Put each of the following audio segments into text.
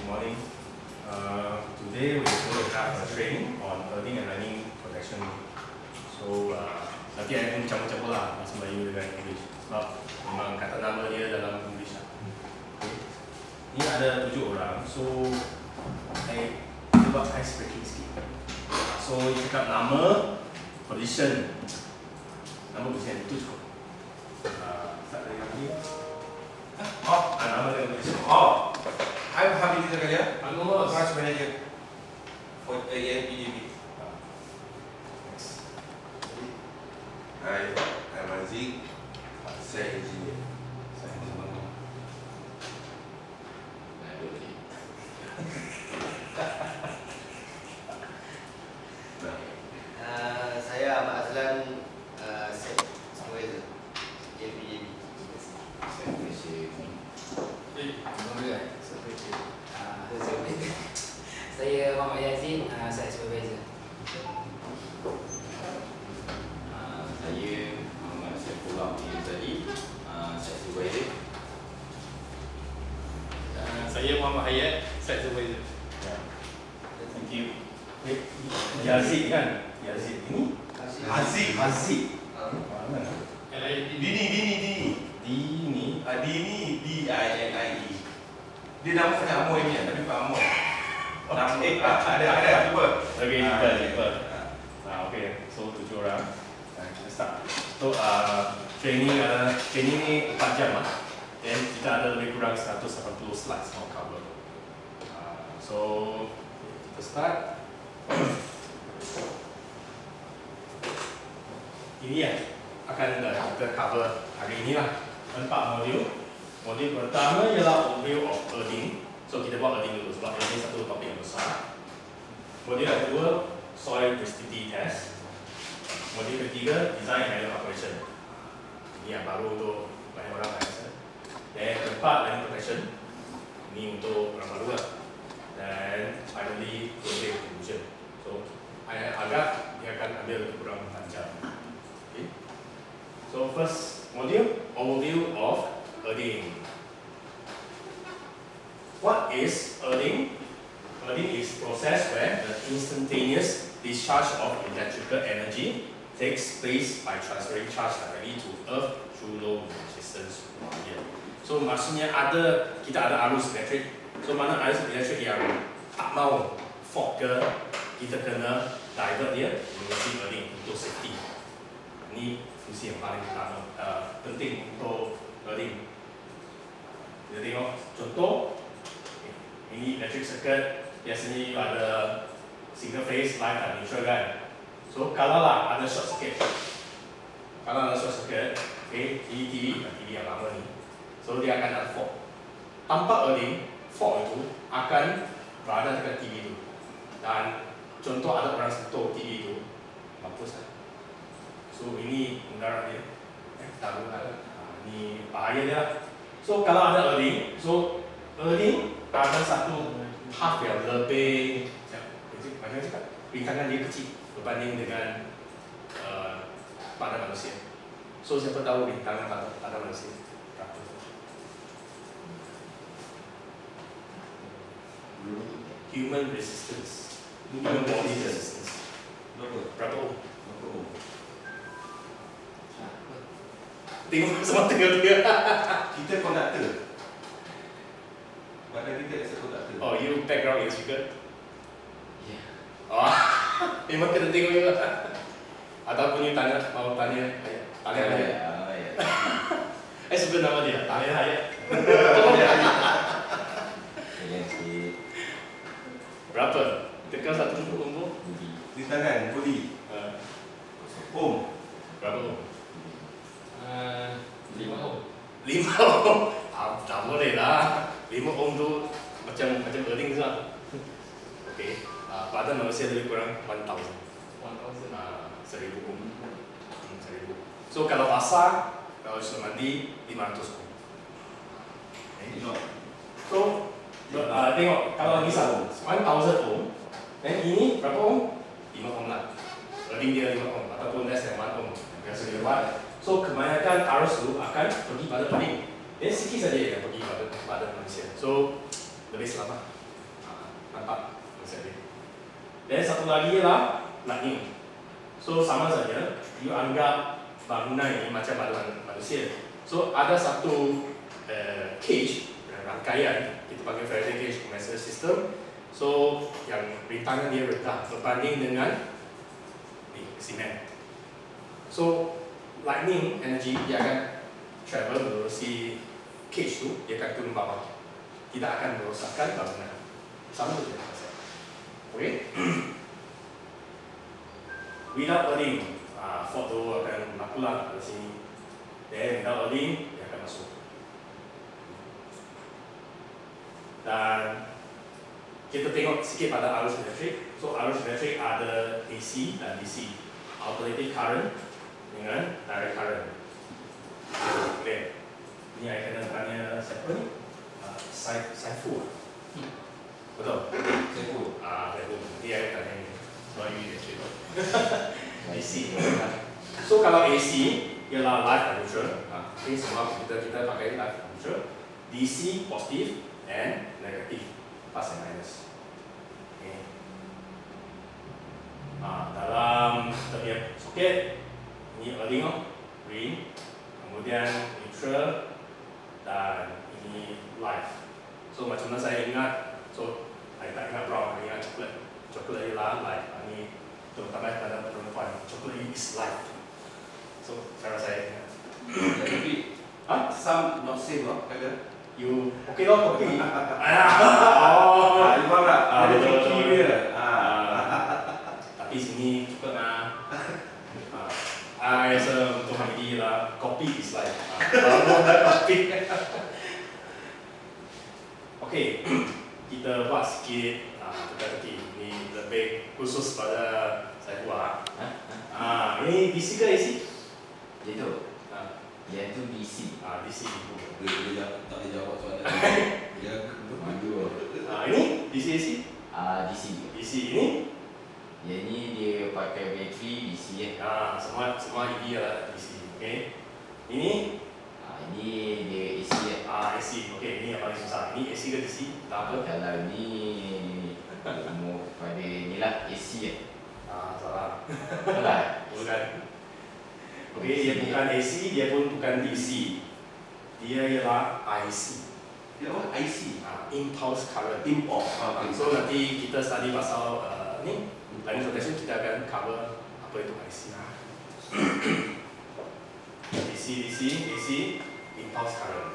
morning. Today we're going to have a training on earning and learning protection. So nanti saya pun campur-campur lah bahasa Melayu dengan English. Sebab memang kata nama dia dalam English lah. Okay. Ni ada 7 orang. So saya buat ice breaking sikit. So you cakap nama, position. Nama position itu cukup. Start dari lagi. Nama dan position. I'm Habib Zakaria. I'm Umar. Branch Manager for ANPDB. Hi, I'm Aziz. Saya engineer. Saya Umar. Saya Ahmad Azlan, supervisor ANPDB. Saya Malaysia. Saya Muhammad Yazid, saya supervisor. Saya Muhammad Saifullah Izadi, saya supervisor. Saya Muhammad Hayat, saya supervisor. Thank you. Yazid kan? Yazid ini? Aziz. Aziz. Dini. Dini. Dini, D-I-N-I-E. Dia nama sangat Amoy ni, tapi bukan Amoy. Ada, cuba. Okay, lipat. Okay. So 7 orang. Kita start. So training ni 4 jam lah. Then kita ada lebih kurang 180 slides mau cover. So kita start. Ini ya akan kita cover hari ini lah. 4 modul. Modul pertama ialah overview of earning. So kita buat earning dulu sebab ini satu topik yang besar. Modul yang kedua soil resistivity test. Modul ketiga design and manual operation. Ini yang baru untuk banyak orang biasa. Dan keempat learning protection. Ini untuk orang baru lah. Dan finally project conclusion. So agak dia akan ambil lebih kurang 4 jam. Okay. So first module overview of earning. What is earning? Earning is process where the instantaneous discharge of electrical energy takes place by transferring charge directly to earth through low resistance wire. So maksudnya kita ada arus elektrik. So mana arus elektrik yang tak mau fault ke, kita kena divert dia menggunakan earning untuk safety. Ini fungsi yang paling utama, penting untuk earning. Kita tengok contoh. Ini electric circuit, biasanya ada single phase, line dan neutral kan. So kalau lah ada short circuit, okay, ini TV yang lama ni, so dia akan ada fault. Tanpa earning, fault itu akan berada dekat TV itu. Dan contoh ada orang sentuh TV itu, mampus lah. So ini mudarat dia, tahu kan? Ini bahaya dia. So kalau ada earning, earning ada satu half yang lebih macam cakap rintangan dia kecil berbanding dengan pada manusia. So siapa tahu rintangan pada manusia berapa? Human resistance, human body resistance. Berapa ohm? Tengok semua tengok dia. Kita konduktor. Badan kita rasa konduktor. Oh, you background is juga? Ya. Oh, memang kena tengok juga. Ataupun you mau tanya Hayat. Sebut nama dia, tanya Hayat. Berapa? Tekan satu umur? Di tangan, body. Om. Berapa ohm? 5 ohm. 5 ohm? Tak boleh lah. 5 ohm tu macam earning tu lah. Okay. Pada manusia lebih kurang 1000. 1000 ohm. 1000. So kalau basah, kalau sudah mandi 500 ohm. Okay. So tengok kalau misal 1000 ohm, dan ini berapa ohm? 5 ohm lah. Earning dia 5 ohm ataupun less than 1 ohm. Biasa dia buat. So kebanyakan arus tu akan pergi pada earning. Dan sikit saja yang pergi pada manusia. So lebih selamat. Dan satu lagi ialah lightning. So sama saja, you anggap bangunan ini macam manusia. So ada satu cage, rangkaian, kita panggil Faraday cage condenser system. So yang rintangan dia rendah berbanding dengan simen. So lightning energy dia akan travel melalui cage tu, dia akan turun bawah, tidak akan merosakkan bangunan. Sama saja konsep. Okay? Without earning, fault tu akan berlakulah di sini. Then without earning, dia akan masuk. Dan kita tengok sikit pada arus elektrik. So arus elektrik ada AC dan DC, alternating current dengan direct current. Okay. Ini saya kena tanya siapa ni? Saiful. Betul? Saiful. Saiful. Nanti saya tanya ni. Soal elektrik. AC. So kalau AC ialah live dan neutral. Okay, semua kita pakai live dan neutral. DC positif and negatif, plus and minus. Okay. Dalam setiap soket ini earning, green, kemudian neutral, dan ini live. So macam mana saya ingat, so saya tak ingat brown, saya ingat coklat. Coklat ialah live. Ini terutama pada perempuan, coklat is live. So cara saya ingat. Tapi, some not safe lah, kagak. You okay loh kopi. You faham tak? Ada Betul, fikir betul. dia. Tapi sini coklat lah. I rasa untuk hari ini lah, kopi is life. Kalau ada kopi. Okay, kita buat sikit teka-teki. Ini lebih khusus pada saya buat. Ini DC ke AC? Itu. Yang tu DC. DC. Dia tak boleh jawab soalan. Dia Dua. Ini DC AC? DC. DC ini? Yang ni dia pakai bateri DC Semua EV adalah DC. Okay. Ini? Ini dia AC AC. Okay, ini yang paling susah. Ini AC ke DC? Tak apa. Kalau ni mau pada ni lah AC Salah. Salah. Bukan. Okay, dia bukan AC, dia pun bukan DC. Dia ialah IC. Dia apa? IC. Impulse current. Impulse. So nanti kita study pasal ni, line protection, kita akan cover apa itu IC. DC, impulse current.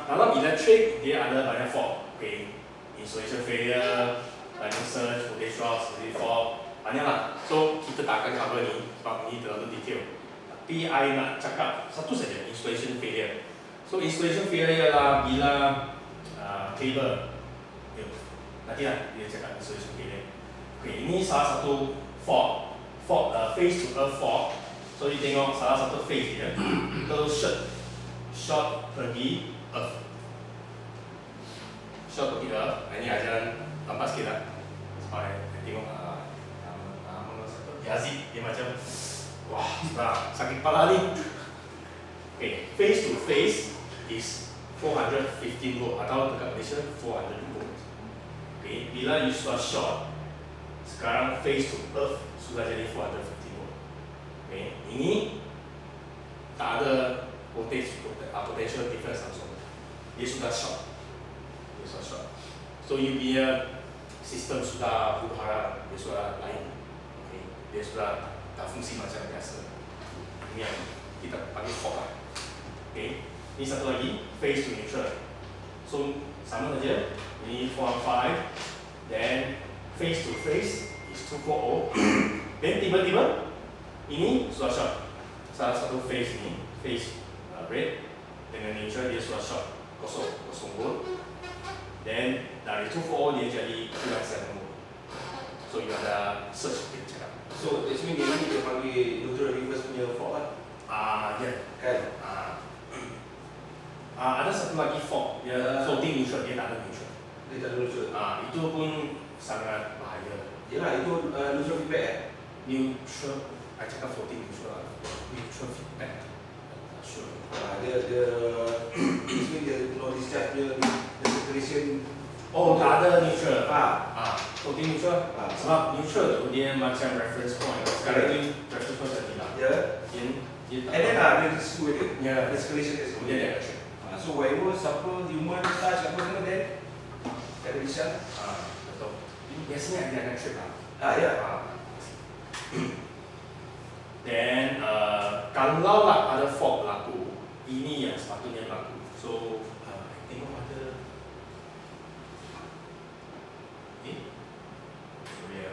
Dalam elektrik dia ada banyak fault. Okay, insulation failure, lightning surge, voltage drop, stability fault, banyak lah. So kita tak akan cover ni sebab ni terlalu detail. Tapi I nak cakap satu saja, insulation failure. So insulation failure ialah bila cable, nanti lah dia cakap insulation failure. Okay, ini salah satu fault phase to earth fault. So you tengok salah satu phase dia terus short pergi earth. Short pergi earth. Ini ajaran lambat sikit lah. Sebab saya tengok Yazid dia macam wah, sakit kepala ni. Okay, phase to phase is 415 volt atau dekat Malaysia 400 volt. Okay, bila you sudah short, sekarang phase to earth sudah jadi 450 volt. Okay, ini tak ada potential difference langsung. Dia sudah short. So you punya sistem sudah berubah, dia sudah lain. Okay, dia sudah tak fungsi macam biasa. Ini yang kita panggil fault lah. Okay, ini satu lagi phase to neutral. So sama saja. Ini 415, then phase to phase is 240. Then tiba-tiba ini sudah short. Salah satu phase ni, phase red dengan neutral dia sudah short, kosong volt. Then dari 240 dia jadi 297 volt. So you ada surge dia cakap. So actually dia ni dia panggil neutral reverse punya fault lah. Ya. Kan? Ada satu lagi fault, dia floating neutral, dia tak ada neutral. Dia tak ada neutral. Itu pun sangat bahaya. Yalah itu neutral feedback Neutral, I cakap floating neutral lah. Neutral feedback. Not sure. dia actually dia no discharge dia circulation Oh, tak ada neutral. Ah, Floating neutral. ah. Sebab neutral tu dia macam reference point. Sekarang ni reference point dah hilang. Ya. Dia tak. And then ada sesuai dia. Ya. Ada escalation dia. Kemudian dia akan trip. So whatever siapa human touch apa semua then tak ada bisa. Betul. Biasanya dia akan trip lah. Ya. Then kalau lah ada fault berlaku, ini yang sepatutnya berlaku. So tengok ada Surya.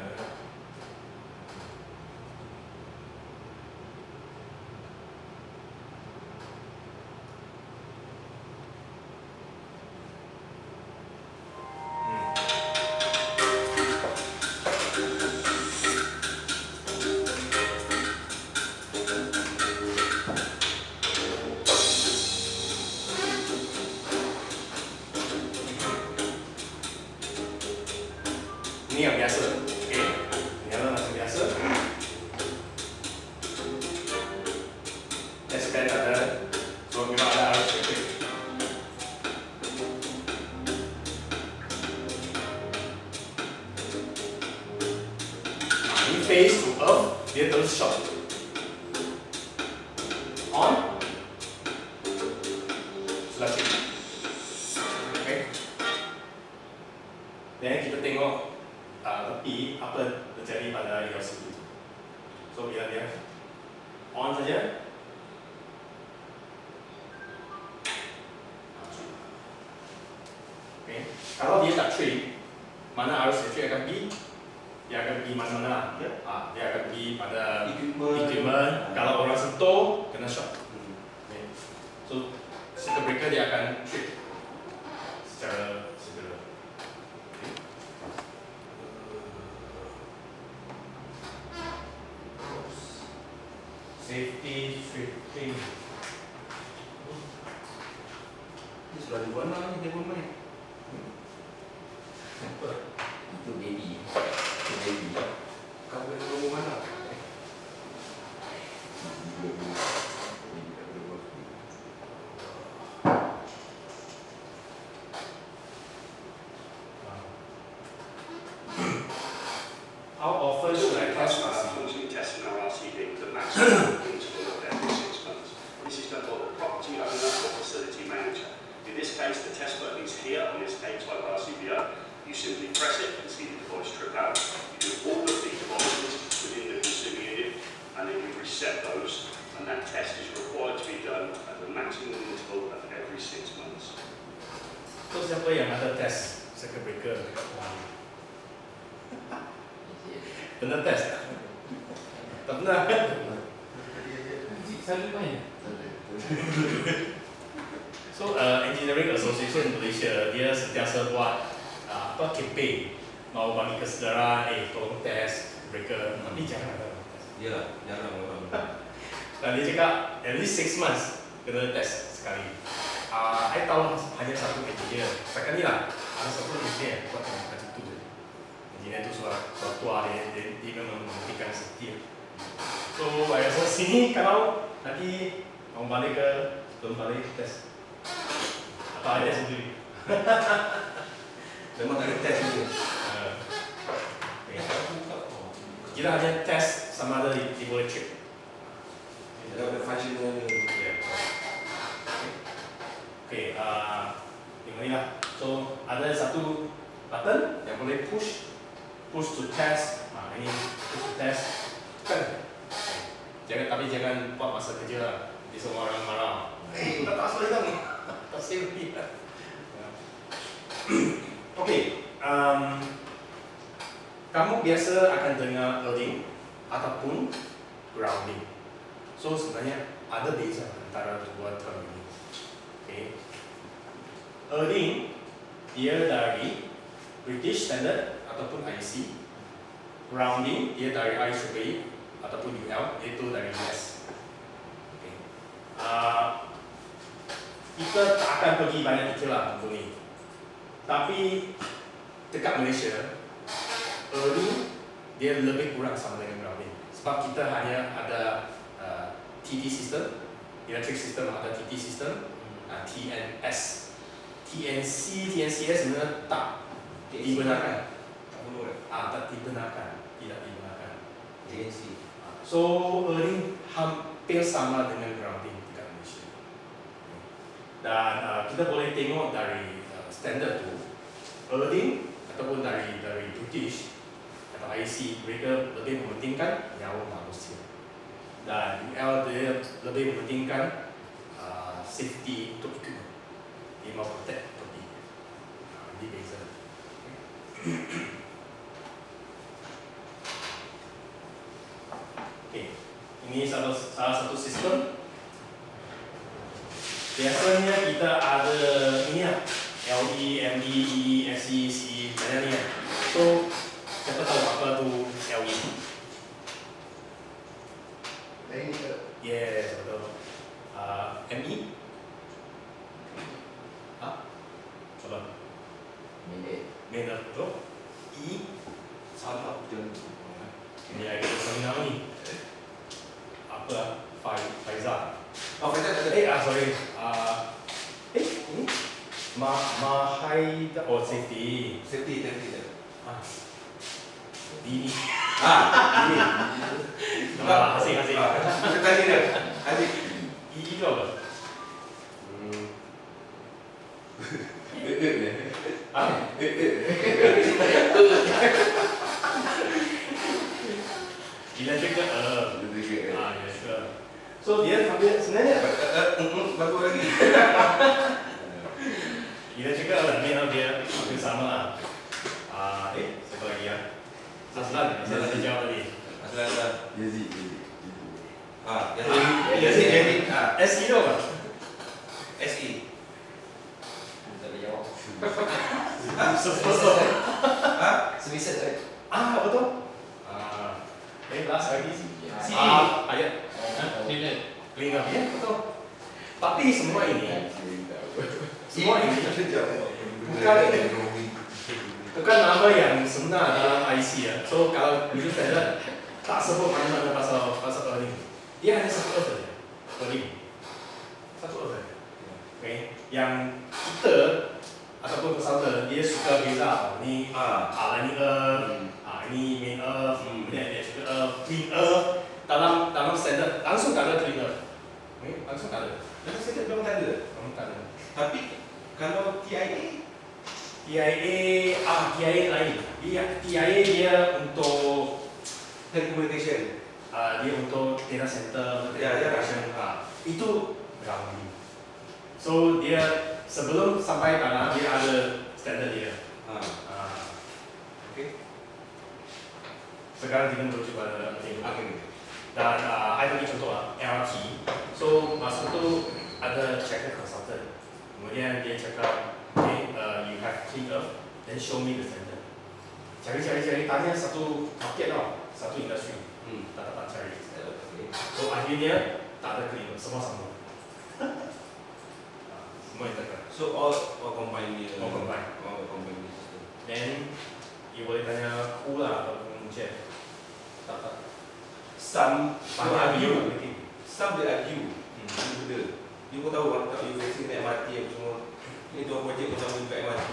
Ini yang biasa, okey. Nyala macam biasa. Test bed ada, so memang ada arus elektrik. Ini phase to earth, dia terus short. On, sudah trip. Okay. Then kita tengok tepi apa terjadi pada LCD. So bila dia on saja, okay. Kalau dia tak trip, mana arus elektrik akan pergi? Dia akan pergi mana-mana. Ya. Dia akan pergi pada Equipment. Kalau orang sentuh, kena short. Okay. So circuit breaker dia akan trip secara segera. Safety tripping. Ini sudah dibuat ni table main. Itu baby. Itu baby. Kau boleh tolong mana? How often should I test Customers RC? are constantly testing our RCD with the maximum interval of every 6 months. This is done by the property owner or facility manager. In this case, the test button is here on this A-type RCBO. You simply press it and see the device trip out. You do all of the devices within the consumer unit and then you reset those, and that test is required to be done at the maximum interval of every 6 months. So siapa yang ada test circuit breaker dekat rumah ni? Pernah test tak? Tak pernah. Selalu main. So Engineering Association Malaysia dia sentiasa buat campaign mau bagi ke saudara, tolong test breaker, tapi jangan ada orang test. Yalah, jarang orang. Dan dia cakap at least 6 months kena test sekali. I tahu hanya satu engineer, sekali lah ada satu engineer buat macam itu je. Engineer tu suatu tua dia memang membuktikan setia. So saya rasa sini kalau nanti mau balik ke belum balik test atau ada sendiri. Memang tak ada test ni. Kita hanya test sama ada di boleh chip. Ada functional. Okay, tengok ni lah. So ada satu button yang boleh push to test. Ini push to test. Kan? Tapi jangan buat masa kerja lah. Nanti semua orang marah. Tak asal hilang. Tak safety lah. Okay, kamu biasa akan dengar earthing ataupun grounding. So sebenarnya ada beza antara dua term ini. Okay. Earthing dia dari British Standard ataupun IC. Grounding dia dari IEEE ataupun UL, itu dari US. Okay. Kita tak akan pergi banyak detail lah untuk ni. Tapi dekat Malaysia, earthing dia lebih kurang sama dengan grounding. Sebab kita hanya ada TT system, electric system ada TT system, TNS. T TNCS sebenarnya tak dibenarkan. Tak perlu kan? Tak dibenarkan. Tidak dibenarkan. JNC. So earning hampir sama dengan grounding dekat Malaysia. Dan kita boleh tengok dari standard tu, earning ataupun dari British atau IC, mereka lebih mementingkan nyawa manusia. Dan UL dia lebih mementingkan safety untuk equipment. Dia mau protect lebih. Ini beza. Okay. Ini salah satu sistem. Biasanya kita ada ini ya, LE, ME, EE, SE, CE, banyak ni ya. So, siapa tahu apa tu LE? Dari ni ke? Yes, betul. ME? Coba. Main betul. E? Sama macam Ini ada seminar ni. Apa? Faizal. Oh, Faizal ada. Sorry. Ini? Mahai. Oh, safety. Safety. Ini. Ini. Asing. Kita tanya dia. Aziz. E tu apa? Electrical electrical. So dia ambil sebenarnya Bagus lagi. electrical lah, dia hampir sama lah. Siapa lagi ya? Aslan dia jawab tadi. Asal ada. Yazid. Yazid. SE tu apa? SE. Tak boleh jawab. Sesuatu. Semisal kan? Betul. Last lagi. Ayat. Clean up ya, betul. Tapi semua ini bukan nama yang sebenar dalam IC ya. So kalau dulu saya tak sebut mana-mana pasal earning. Dia hanya satu saja. Earning. Satu saja. Okay. Yang kita ataupun consultant dia suka beza. Ni learning ini main earth, ini clean earth. Dalam standard langsung tak ada clean earth. Langsung tak ada. Dalam standard memang tak ada. Tak ada. Tapi kalau TIA TIA lain. TIA dia untuk telecommunication. dia untuk data center, Ya. itu grounding. So dia sebelum sampai tanah dia ada standard dia. Okey. Sekarang kita merujuk pada tengok. Okey. Dan saya bagi contoh LRT. So masa tu ada checker consultant. Kemudian dia cakap, you have clean earth, then show me the standard. Cari, tanya satu market tau, satu industri. Tak dapat cari. So akhirnya tak ada clean earth, semua sama. Semua integrate. So all combine ni. All combine. Combine system. Then you boleh tanya who lah ataupun Jet. Tak. Some Tanya argue. everything. Some they argue. Ini benda. You pun tahu kan, tak you racing naik MRT apa semua. Ini dua projek macam ni kat MRT.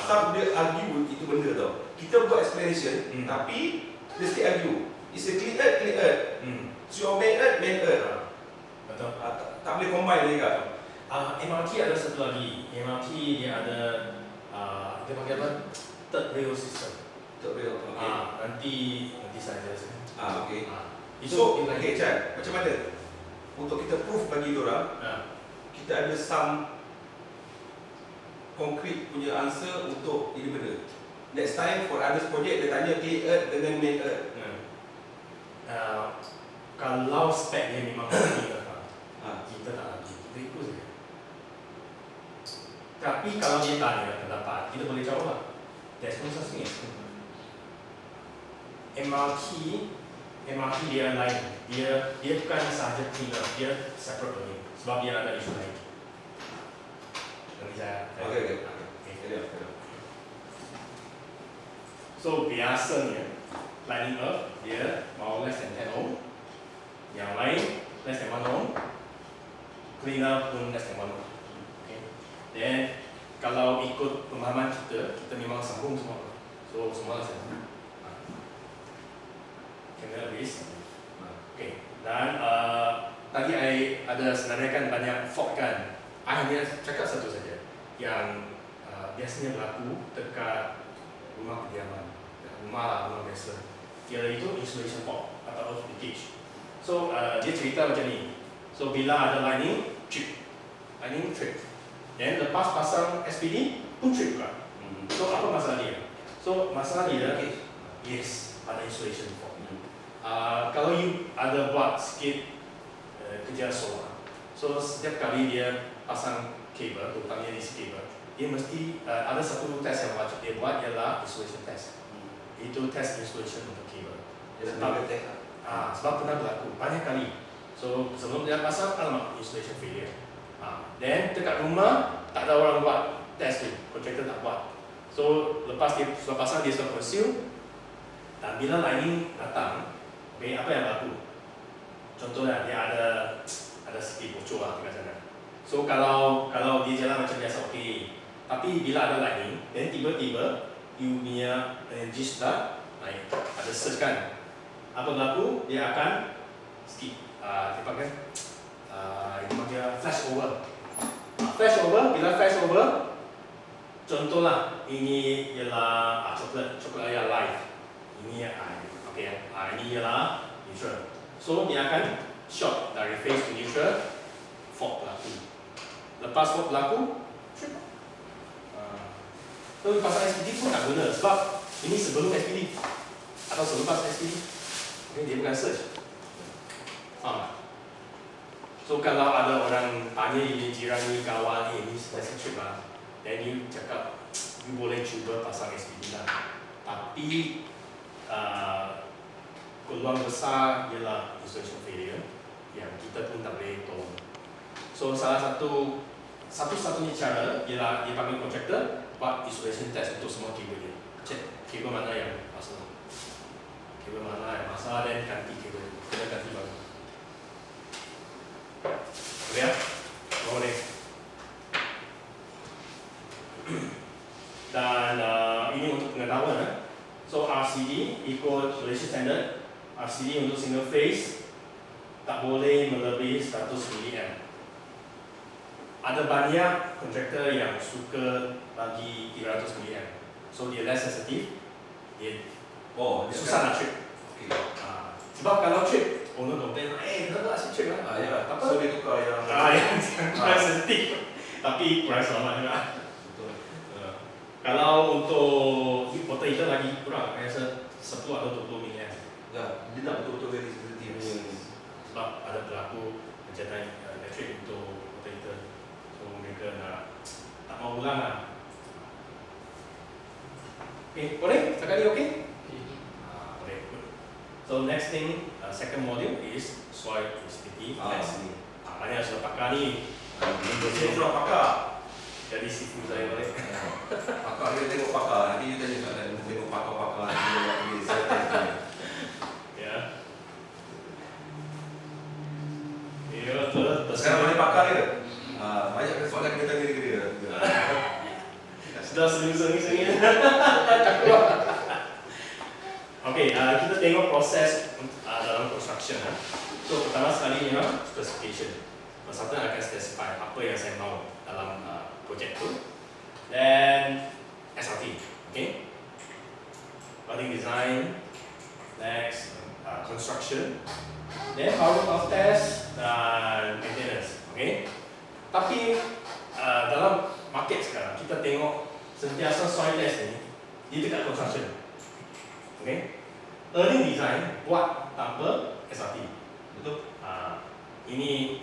Some dia argue itu benda tau. Kita buat explanation, tapi dia still argue. It's a clean earth. So main earth. Betul. Tak boleh combine lagi kan? MRT ada satu lagi. MRT dia ada dia panggil apa? Third rail system. Tak boleh. Nanti saya jelaskan. Okay. Itu So, lagi. okay Chan, macam mana? Untuk kita proof bagi diorang, kita ada some concrete punya answer untuk ini benda. Next time for others project, dia tanya clean earth dengan main earth. Kalau spek dia memang kita tak lagi, kita ikut saja. Tapi kalau dia tanya pendapat, kita boleh jawab lah. There's no such thing as MRT dia lain. Dia bukan sahaja cleaner, dia separate lagi. Sebab dia ada isu lain. Nanti saya. Okay. So biasanya Lightning Earth dia mau less than 10 ohm. Yang lain less than 1 ohm. Cleaner pun less than 1 ohm. Okay. Then kalau ikut pemahaman kita, kita memang sambung semua. So semua sambung. Kena habis. Okay. Dan tadi I ada senaraikan banyak fault kan. I hanya cakap satu saja yang biasanya berlaku dekat rumah kediaman, rumah biasa. Iaitu insulation fault atau earth leakage. So dia cerita macam ni. So bila ada lining trip, dan lepas pasang SPD pun trip juga. So apa masalah dia? So masalah dia, yes, ada insulation fault. Kalau you ada buat sikit kerja solar, so setiap kali dia pasang kabel, terutamanya DC kabel, dia mesti ada satu test yang wajib dia buat ialah insulation test. Itu test insulation untuk kabel. Sebab pernah berlaku banyak kali. So sebelum dia pasang, alamak insulation failure. Then dekat rumah tak ada orang buat test tu, kontraktor tak buat. So lepas dia sudah pasang, dia sudah conceal. Dan bila lining datang, okay, apa yang berlaku? Contohnya dia ada sikit bocor lah dekat sana. So kalau dia jalan macam biasa okey. Tapi bila ada lining, then tiba-tiba you punya energy sudah naik. Ada surge kan? Apa berlaku? Dia akan skip. Dia panggil flash over. Bila flash over, contohlah ini ialah coklat air live. Ini ini ialah neutral. So dia akan short dari phase to neutral, fault berlaku. Lepas fault berlaku, trip. So pasang SPD pun tak guna sebab ini sebelum SPD atau selepas SPD. Okay, dia bukan surge. Faham tak? So kalau ada orang tanya ini jiran ni, kawan ni, ini biasa trip lah. Then you cakap, you boleh cuba pasang SPD lah. Tapi peluang besar ialah insulation failure yang kita pun tak boleh tolong. So salah satu-satunya cara ialah dia panggil kontraktor buat insulation test untuk semua kabel dia. Cek kabel mana yang masalah. Kabel mana yang masalah dan ganti kabel. Kita ganti baru. Boleh ya? Boleh. Dan ini untuk pengetahuan. So RCD ikut Malaysia Standard. RCD untuk single phase tak boleh melebihi 100 mA. Ada banyak kontraktor yang suka bagi 300 mA. So dia less sensitive. Dia susah nak trip. Okay. Sebab kalau trip, owner komplain, kenapa asyik trip lah? Ya, Apa? so dia tukar yang Yang kurang sensitif. Tapi kurang selamat juga. betul. Kalau untuk water heater lagi kurang, saya rasa 10 atau 20 mA. Ya, dia nak betul-betul very sensitive. Sebab ada berlaku kejadian elektrik untuk water heater. So mereka tak mau ulang lah. Okay, boleh? Setakat ni okey? Boleh. Good. So next thing, second module is soil sensitivity. Banyak sudah pakar ni. Dia sudah pakar. Jadi sifu saya balik. Pakar dia tengok pakar. Nanti you tanya kat dia tengok pakar-pakar. Saya test dia. Ya. Ya, betul. Sekarang mana pakar dia? Banyak soalan kita tanya ke dia. Sudah sengih-sengih. Okey, kita tengok proses dalam construction. So pertama sekali specification. Satu akan specify apa yang saya mahu dalam projek tu. Then SRT, okay? Building design, next construction, then power of test dan maintenance, okay? Tapi dalam market sekarang kita tengok sentiasa soil test ni di dekat construction, okay? Early design buat tanpa SRT, betul? Ini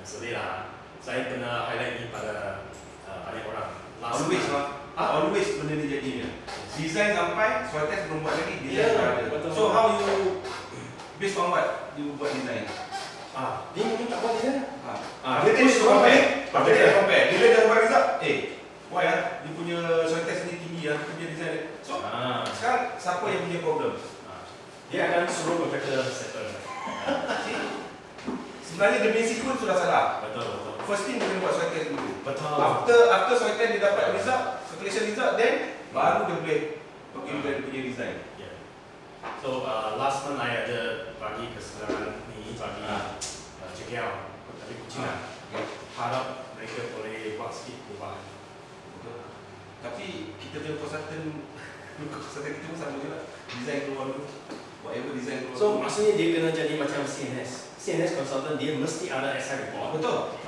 sedih lah. Saya pernah highlight ni pada banyak orang. Always benda ni jadi. Design sampai soil test belum buat lagi. Design Yeah, ada. betul. So how you based on what you buat design? Dia mungkin tak buat design. Dia terus compare. Bila dah buat result, why dia punya soil test ni tinggi dia punya design. So sekarang siapa yang punya problem? Dia akan suruh kontraktor settle. Sebenarnya the basic pun sudah salah. Betul. first thing dia kena buat soil test dulu. Betul. After soil test dia dapat result, calculation result, then baru dia boleh pergi dia punya design. Yeah. So last month I ada bagi kesedaran ni bagi JKL, tapi kucing lah. Harap mereka boleh buat sikit perubahan. Betul. Tapi kita punya consultant kita pun sama juga. Design keluar dulu. Whatever design keluar. So maksudnya dia kena jadi macam CNS. CNS consultant dia mesti ada SI report. Betul.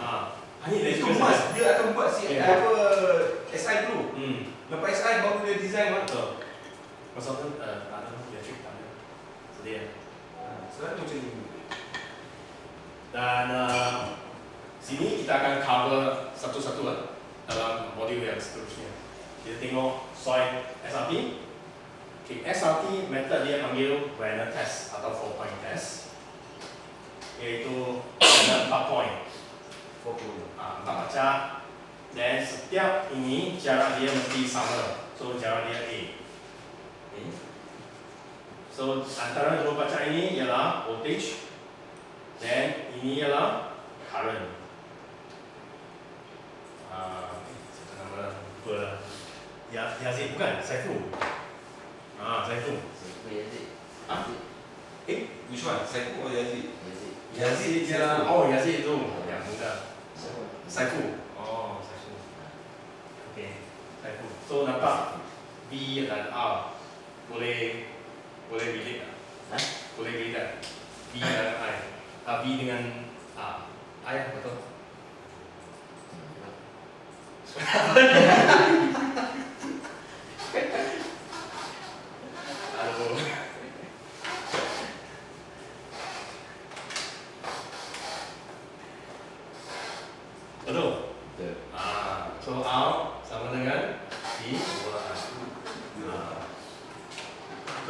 Hanya dari Itu mas, dia akan buat Yeah. SI dulu. Lepas SI baru dia design mah. Betul. Consultant tak ada electric tak ada. Sedih. Selalu macam ni. Dan sini kita akan cover satu-satu lah dalam modul yang seterusnya. Kita tengok soil SRT. Okay, SRT method dia panggil Brenner test atau 4-point test. Iaitu ada 4 point. 4 baca. Dan setiap ini jarak dia mesti sama. So jarak dia A. Okay. So antara dua baca ini ialah voltage. Dan ini ialah current. Nama lupa. Yazid bukan? Saiful. Saiful. Which one? Saiful or Yazid? Yazid dia. Oh, Yazid itu yang muda. Saiful. Oh, Saiful. Okay, Saiful. So nampak B dan R boleh relate tak? Boleh relate tak? B dan I. B dengan A. I betul. Aduh. Betul. So R sama dengan B.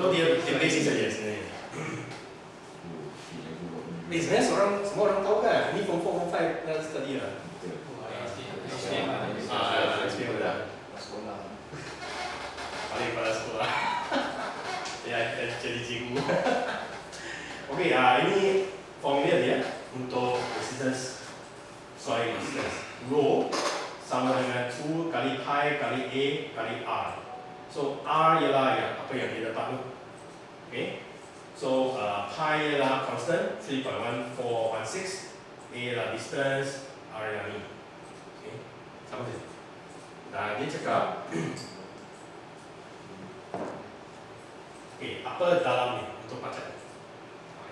So dia basic saja sebenarnya. Sebenarnya semua orang tahu kan? Ini form 4, form 5 dan study lah. SPM dah. Paling pada sekolah. Ya, jadi cikgu. Okey, ini formula dia untuk resistance soil resistance. Rho sama dengan 2 kali pi kali A kali R. So R ialah apa yang dia dapat tu. Okey. So pi ialah constant 3.1416, A ialah distance, R ialah ni. Okay. Sama saja. Dan dia cakap okay, apa dalam ni untuk baca?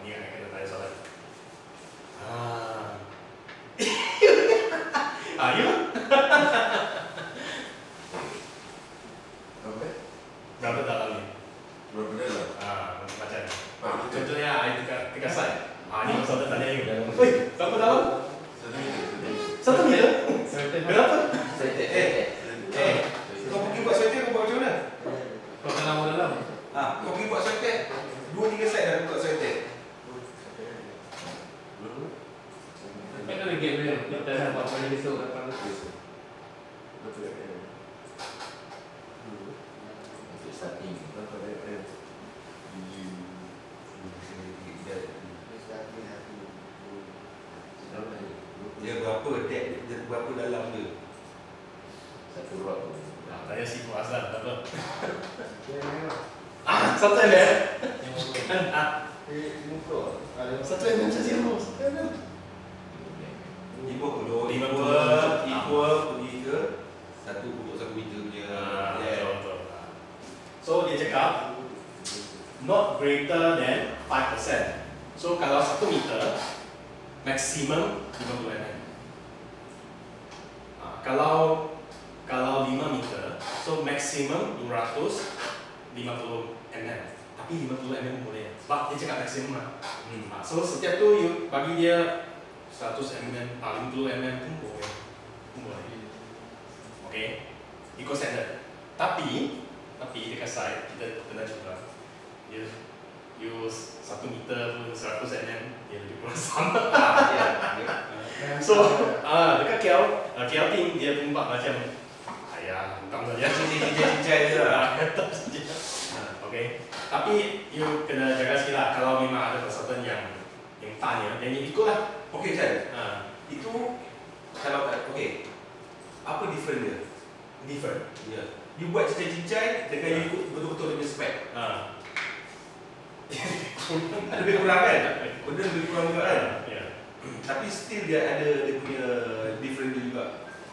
Ini yang kena tanya soalan. Ya? Berapa dalam ni? Untuk baca ni. Contohnya, I dekat side. Ni consultant tanya ni. Woi, berapa dalam? 1 meter? Berapa? Kau pergi buat soil test, kau buat macam mana? Kau kenal orang dalam? Kau pergi buat soil test, 2-3 side dah buat soil test. Kan ada game dia. Kita dapat balik besok. Starting. Dia berapa depth, dia berapa dalam dia? Satu rod tu. Tanya si Fu Azlan, berapa? Satu ya? Satu yang macam si Fu. 50 50 equal pergi ke 1.1 meter punya. Betul. So dia cakap not greater than 5%. So kalau 1 meter maksimum 50 mm. Kalau 5 meter, so maksimum 250 mm. Tapi 50 mm boleh. Sebab dia cakap maksimum lah. So setiap tu you bagi dia 100 mm, 50 mm pun boleh. Okay, ikut standard. Tapi dekat side kita kena juga dia use 1 meter pun 100 mm dia lebih kurang sama. So dekat KL team dia nampak macam bukan saja cincai je lah. Okay, tapi you kena jaga sikit lah kalau memang ada consultant yang tanya, dan ikut lah. Okey Chan, itu Kalau okey. Apa different dia? Different. Ya. You buat cincai-cincai dengan you ikut betul-betul dia punya spek. Lebih kurang kan? Benda lebih kurang juga kan? Ya. Tapi still dia ada dia punya different dia juga.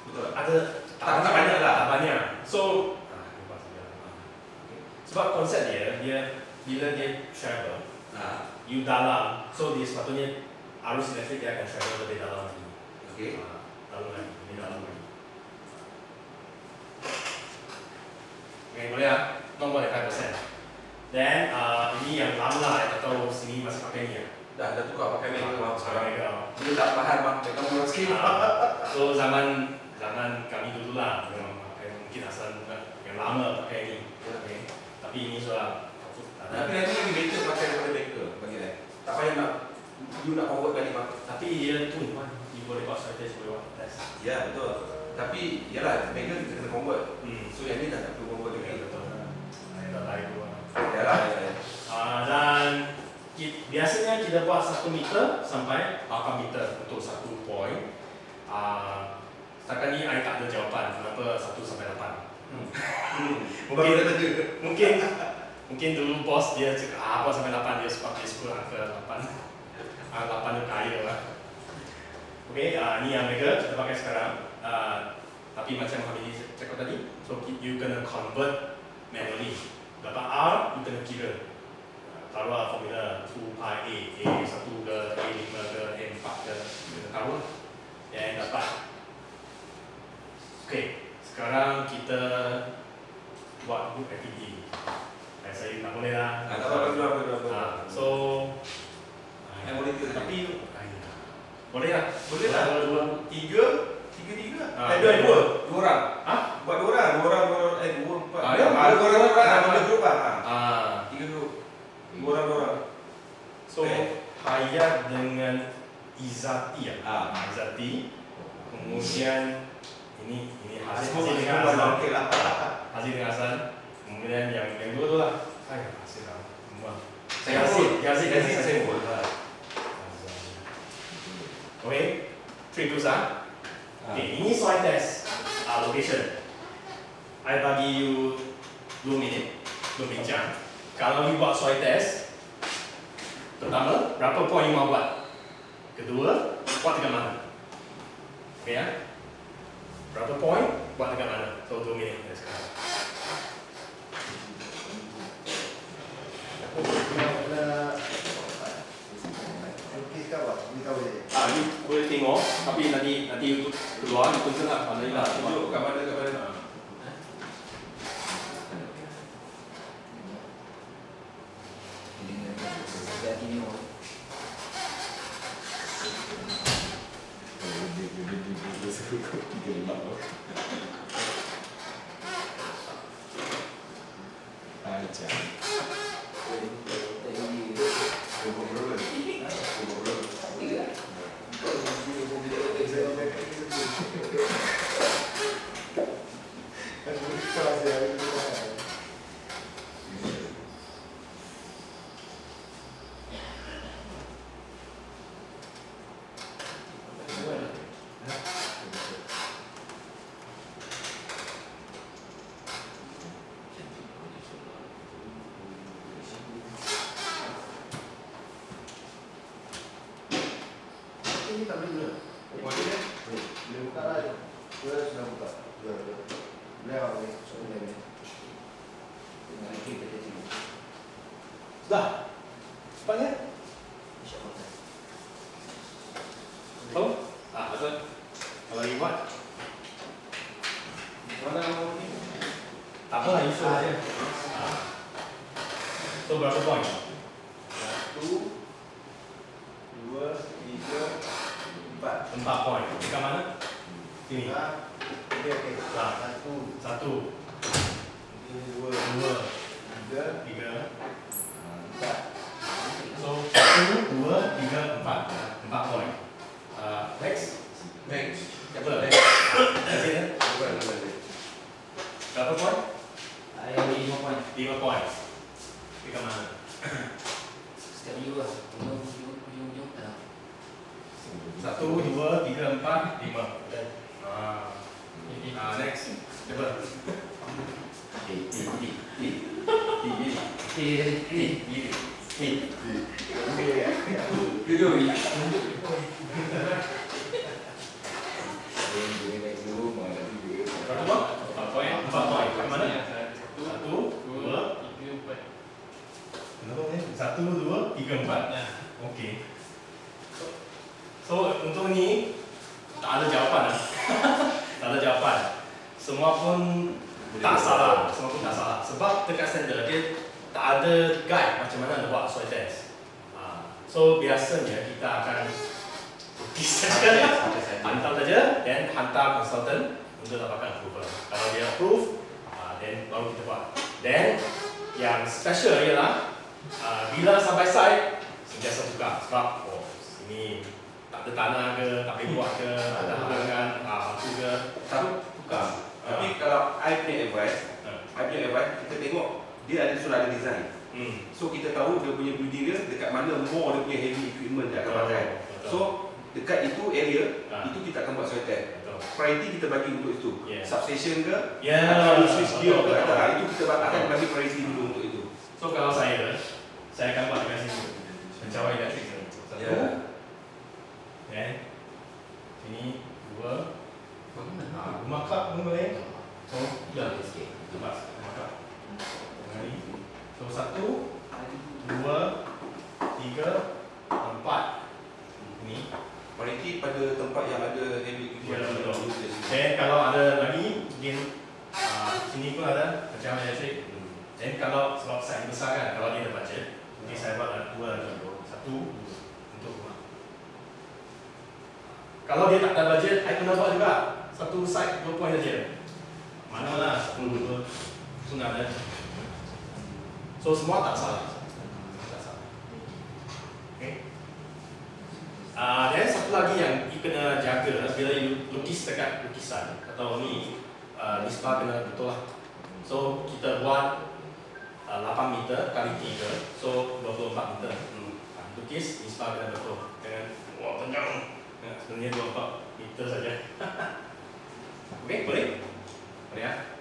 Betul tak? Ada Tak banyak lah. tak banyak. So sebab konsep dia bila dia travel, you dalam, so dia sepatutnya arus elektrik dia akan travel lebih dalam lagi. Okey. Dalam lagi, lebih dalam lagi. Okay, boleh lah. No more than 5%. Then ini yang lama lah, tak tahu sini masih pakai ni ya. Dah tukar pakai Mega bang sekarang. Mega. Dia tak faham bang, dia kamu orang sikit. So zaman kami dulu lah, memang pakai mungkin asal yang lama pakai ni. Okay. Tapi ini sudah Tapi nanti lebih better pakai daripada Mega bagi saya. Tak payah nak you nak convert balik bang. tapi dia tu kan, you boleh buat shortage, boleh buat test. Ya betul. Tapi yalah Mega kita kena convert. So yang ni dah tak perlu convert lagi. Betul. Dah lain dua. Yalah. Dan biasanya kita buat 1 meter sampai 8 meter untuk 1 point. Setakat ni saya tak ada jawapan kenapa 1 sampai 8. Mungkin dulu bos dia cakap apa sampai 8 dia suka angka 8. 8 tu kaya lah. Okay, ni yang Mega kita pakai sekarang. Tapi macam Hamidi cakap tadi, so you kena convert manually. Dapat R, you kena kira. Taruh formula 2 pi A, A1 ke, A5 ke, A4 ke, you kena taruh. Dan dapat. Okay, sekarang kita buat group activity. Saya tak boleh lah. Tak apa. So, Yang boleh tiga. tapi boleh lah. Boleh lah. Dua. Tiga. Dua orang. Buat dua orang. Dua empat. Ya, Dua orang. Boleh grup lah. Tiga grup. Dua orang. So, Hayat dengan Izati ya. Izati. Kemudian ini Hasil dengan Hasan. Okey lah. Hasil dengan Hasan. Kemudian yang dua tu lah. Hasil lah. Saya pun. Okay, 3 2 Okay, ini soal test location. I bagi you 2 minit berbincang. Kalau you buat soal test, pertama, berapa poin you mau buat? Kedua, buat dekat mana? Okay ya? Berapa poin, buat dekat mana? So 2 minit sekarang. Ni boleh tengok, tapi nanti you keluar, you pun lah mana lah. Tunjuk kat mana. Ini tak boleh guna. Boleh. Boleh buka lah. Dia sudah buka. Boleh lah. Boleh. Dengan lagi kita cik. Sudah? Cepatnya? Tahu? Betul. Kalau you buat, Mana mau ni? tak apa lah, you show saja. So berapa poin? 1, 2, 3, 4. 4 poin. Dekat mana? Sini. Okey. Nah. 1, 1, 2, 3, 3, 4. so 1, 2, 3, 4 poin. Next. Apa? Hasilnya? Berapa poin? Ada 5 poin. 5 poin. Dekat mana? Setiap minggu lah. Ujung. 1, 2, 3, 4, 5. Next. Coba. Berapa? 4 poin. 4 poin. Kat mana? 1, 2, 1, 2, 3, 4. Okey. So untuk ni tak ada jawapan lah. Tak ada jawapan. Semua pun tak salah. Semua pun tak salah. Sebab dekat standard dia tak ada guide macam mana nak buat soil test. So biasanya kita akan lukis saja, hantar saja, dan hantar konsultan untuk dapatkan approval. Kalau dia approve, then baru kita buat. Then yang special ialah bila sampai site sentiasa buka sebab sini tak ada tanah ke, tak boleh buat ke, ada halangan, batu ke, Satu tukar. Tapi kalau I punya advice, kita tengok dia sudah ada design. So kita tahu dia punya building dia dekat mana more dia punya heavy equipment dia akan pakai. So dekat itu area, itu kita akan buat soil test. Priority kita bagi untuk itu. Substation ke, atau switch gear ke, itu kita akan bagi priority dulu untuk itu. So kalau saya akan buat dekat sini. Pencawai elektrik sini. Satu. Dan sini 2. Rumah kap pun boleh. So, Ya, sikit. rumah kap. So 1, 2, 3, 4. Ni. Priority pada tempat yang ada heavy equipment. Dan kalau ada lagi, mungkin sini pun ada pencawai elektrik. Dan kalau sebab saya besar kan, kalau dia ada budget, mungkin saya buat 2 lagi. 1 untuk rumah. Kalau dia tak ada budget, saya kena buat juga. Satu site 2 poin saja. Mana-mana 10 pun ada. So semua tak salah. Tak salah. Okay. Dan satu lagi yang you kena jaga bila you lukis dekat lukisan atau ni nisbah kena betul lah. So kita buat 8 meter kali 3, so 24 meter. Lukis nisbah kena betul. Jangan wah panjang. Sebenarnya 24 meter saja. Okey, boleh? Boleh ya?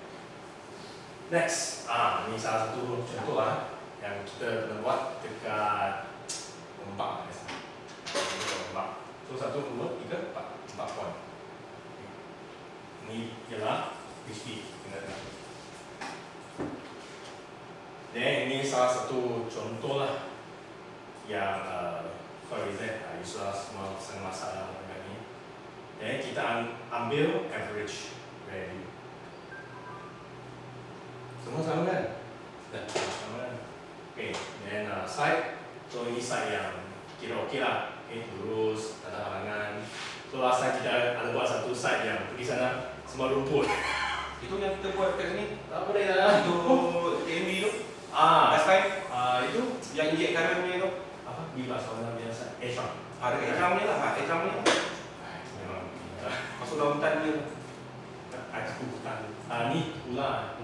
Next, ini salah satu contoh lah yang kita kena buat dekat ombak. So 1, 2, 3, 4 poin. Ini ialah HP. Dan ini salah satu contoh lah yang for example, Yusuf semua sangat masalah dengan ini. Dan kita ambil average value. Semua sama kan? Sama kan? Okay, then side. So ini side yang kira okey lah. Okay, lurus, tak ada halangan. So last time kita ada buat satu side yang pergi sana semua rumput. Itu yang kita buat kat sini. Tak boleh lah. Itu TMB tu. Last time Itu yang injek kanan punya tu. apa? Bila soalan biasa. Shot. Dekat Ekram ni lah. Ekram ni. Memang. Masuk dalam hutan dia. Aku hutan. Ni ular.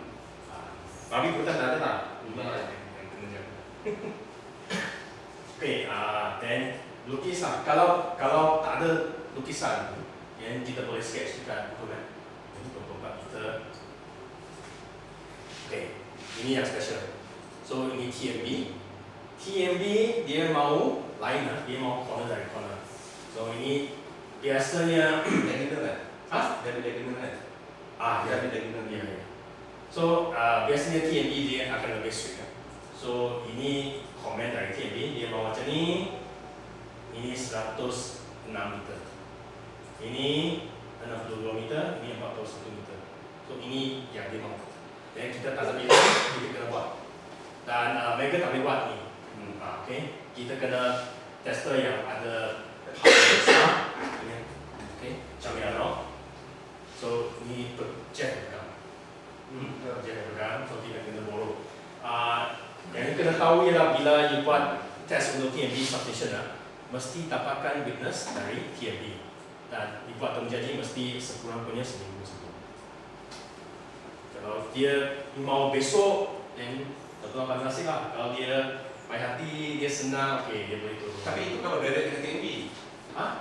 Babi hutan tak ada tak? Ular yang kena jaga. Okay, then lukis lah. Kalau tak ada lukisan, yang kita boleh sketch dekat tu kan. Ini 24 meter. Okay, ini yang special. So ini TMB. TMB dia mau lain lah, dia mau corner dari corner. So ini biasanya Diagonal kan? Dia ada diagonal kan? Dia ada diagonal. Ya. So biasanya TMB dia akan lebih strict kan. So ini komen dari TMB dia mau macam ni. Ini 106 meter. Ini 62 meter, ini 41 meter. So ini yang dia mau. Dan kita tak boleh kita kena buat. Dan mereka tak boleh buat ni. Okay. Kita kena tester yang ada besar. Okay. Macam yang so ni Jeff pegang. Jeff pegang. So kita kena borrow. Yang kena tahu ialah bila you buat test untuk TMB substation mesti dapatkan witness dari TMB. Dan dibuat temujanji mesti sekurang-kurangnya seminggu sebelum. Kalau dia mau besok, then betul apa nasib lah. Kalau dia baik hati, dia senang, okay, dia boleh turun. Tapi itu kalau direct dengan TMB.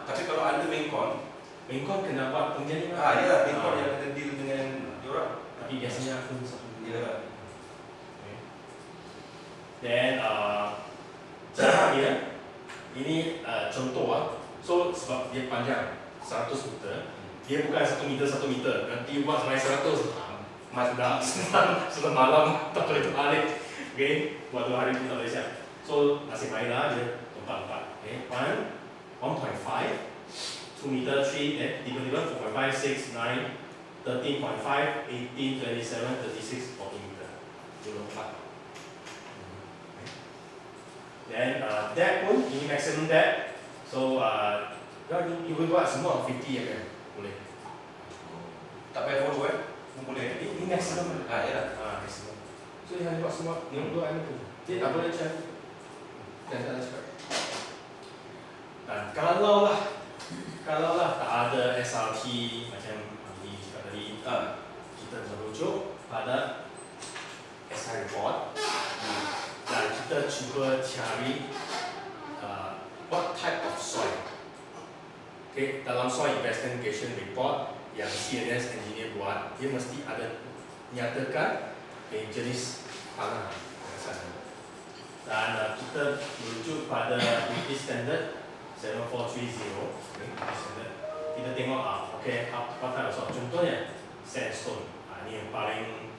Tapi kalau under main con, Bengkok kena buat penjaringan. ya main con yang kena deal dengan diorang. Tapi biasanya aku satu. Ya. Then cara dia ini contoh So sebab dia panjang 100 meter, dia bukan 1 meter 1 meter. Nanti buat sampai 100 sudah malam tak boleh terbalik. Okay, buat 2 hari pun tak boleh siap. So nasib baiklah dia lompat-lompat. Okay, 1.5 2 meter 3 tiba-tiba 4.5 6 9 13.5 18 27 36 40 meter. Dia lompat. Then depth pun ini maximum depth. So you boleh buat semua 50 ya kan? Boleh. Tak payah follow pun boleh. Ini maximum. Ya. Maximum. So you boleh buat semua yang dua ini tu. Dia tak boleh macam dan tak ada cakap. Dan kalau lah tak ada SRT macam Adi cakap tadi, kita merujuk pada SI report dan kita cuba cari what type of soil. Okay, dalam soil investigation report yang CNS engineer buat, dia mesti ada nyatakan jenis tanah yang sana. Dan kita merujuk pada British Standard 7430. Standard. Kita tengok apa type of soil. Contohnya sandstone. Ini yang paling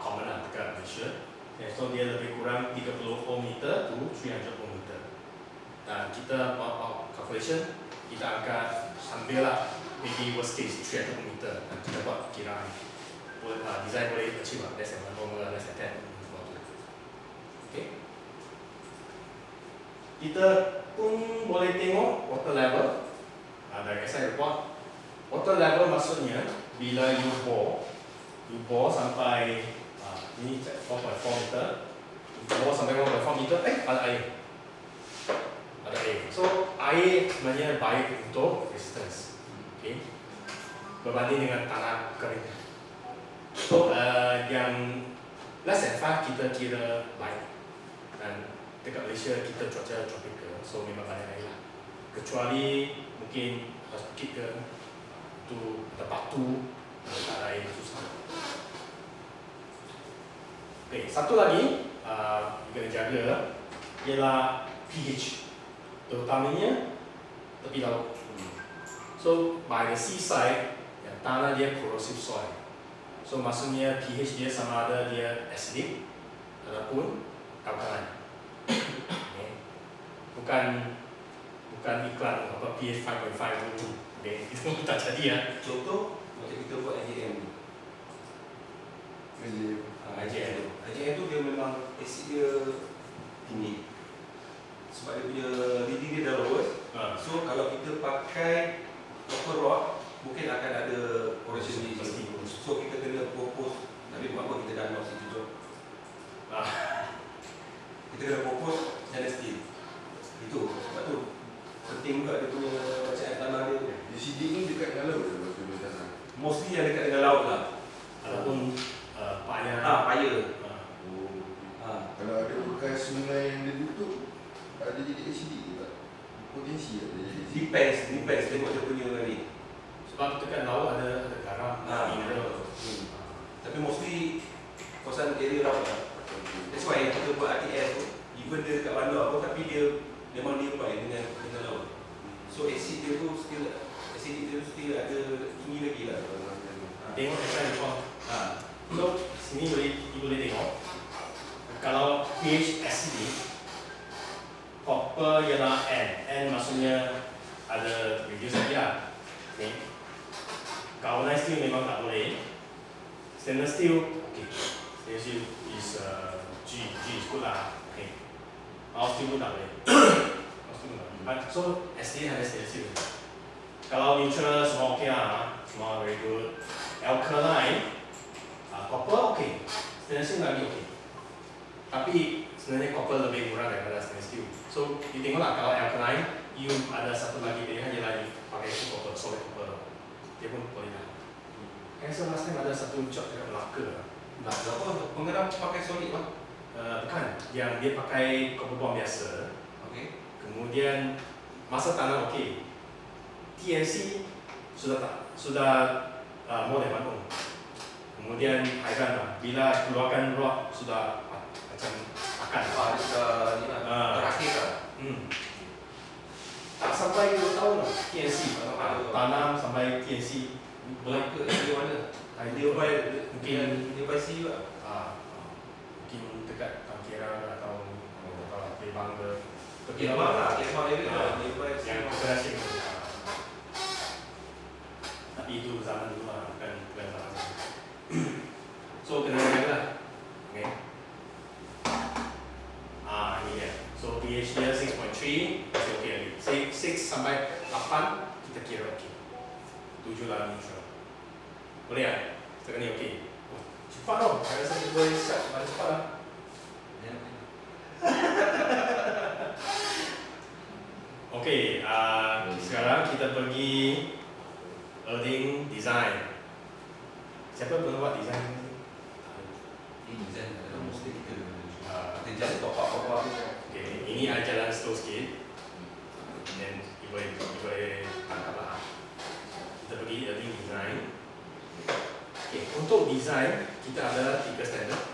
common lah dekat Malaysia. Sandstone dia lebih kurang 34 meter to 300 meter. Dan kita buat calculation, kita akan ambil lah maybe worst case 300 meter dan kita buat kiraan. Design boleh achieve lah, less than 1 less than 10. Okay. Kita pun boleh tengok water level dari SI report. Water level maksudnya bila you bore sampai ini 4.4 meter, you bore sampai 1.4 meter, ada air. So air sebenarnya baik untuk resistance, okay, berbanding dengan tanah kering. So yang less than 5 kita kira baik, dan dekat Malaysia kita cuaca tropical, so memang banyak air lah. Kecuali mungkin atas bukit ke tu ada batu, tak ada air susah. Okay, satu lagi kena jaga ialah pH. Terutamanya tepi laut. So by the seaside, yang tanah dia corrosive soil. So maksudnya pH dia sama ada dia acidic ataupun alkaline. Okay. Bukan iklan apa pH 5.5 dulu. Okay. Itu tak jadi ya. Contoh macam kita buat IJM ni. IJM tu dia memang asid dia tinggi. Sebab dia punya reading dia dah lowest. So kalau kita pakai copper rod, mungkin akan ada corrosion di sini. So kita kena propose, tapi buat apa kita dah nak situ job. Kita kena propose stainless steel. Itu sebab tu penting juga dia punya bacaan tanah dia tu. UCD ni dekat dengan laut ke betul tanah? Mostly yang dekat dengan laut lah. Ataupun payah. Payah. Kalau ada bekas sungai yang dia tutup, ada jadi acidic ke tak? Potensi ada jadi acidic. Depends tengok dia punya ni. Sebab dekat laut ada garam, mineral. Tapi mostly kawasan area laut lah. That's why kita buat RTS tu, even dia dekat bandar pun, tapi dia memang nearby dengan laut. So acid dia tu still ada tinggi lagi lah. Tengok SI report. So sini boleh tengok. Kalau pH acidic, copper ialah N maksudnya ada reduce lagi lah. Okay. Galvanized steel memang tak boleh. Stainless steel, okay. Stainless steel is G is good lah. Okay. Mild steel pun tak boleh. So SDA ada stainless steel. Kalau neutral semua okay lah, semua very good. Alkaline, copper okay. Stainless steel lagi okay. Tapi sebenarnya copper lebih murah daripada stainless steel. So ditengoklah kalau alkaline, you ada satu lagi pilihan ialah pakai copper, solid copper. Dia pun boleh lah. Saya last time ada satu job dekat Melaka. Apa? Penggeram pakai solid bang? Bukan, yang dia pakai copper bomb biasa. Okay. Kemudian masa tanam okey. TNC sudah tak, sudah more than 1 ohm. Kemudian hairan bila keluarkan rock sudah macam akan Ni lah, terakhir lah. tak sampai 2 tahun lah TNC. Tanam sampai TNC Boleh ke di mana? Nearby Mungkin nearby sini juga. mungkin dekat Tangkira atau Kebang ke Kemang lah, Kemang area lah, nearby yang sini. operasi itu. Tapi itu zaman dulu lah, bukan zaman sekarang. So kena jaga lah. Okay. Ini dia. So pH dia 6.3 masih okey lagi. 6 sampai 8 kita kira okey. 7 lah neutral. Boleh tak? Setakat ni okey. Oh, cepat tau. Saya rasa kita boleh start paling cepat lah. Okey, sekarang kita pergi earthing design. Siapa pernah buat design ni? Ini design adalah mesti kita Just top up. Okay, ini ada jalan slow sikit. Dan ibu tangkap lah. Kita pergi earthing design. Okay, untuk design kita ada 3 standard.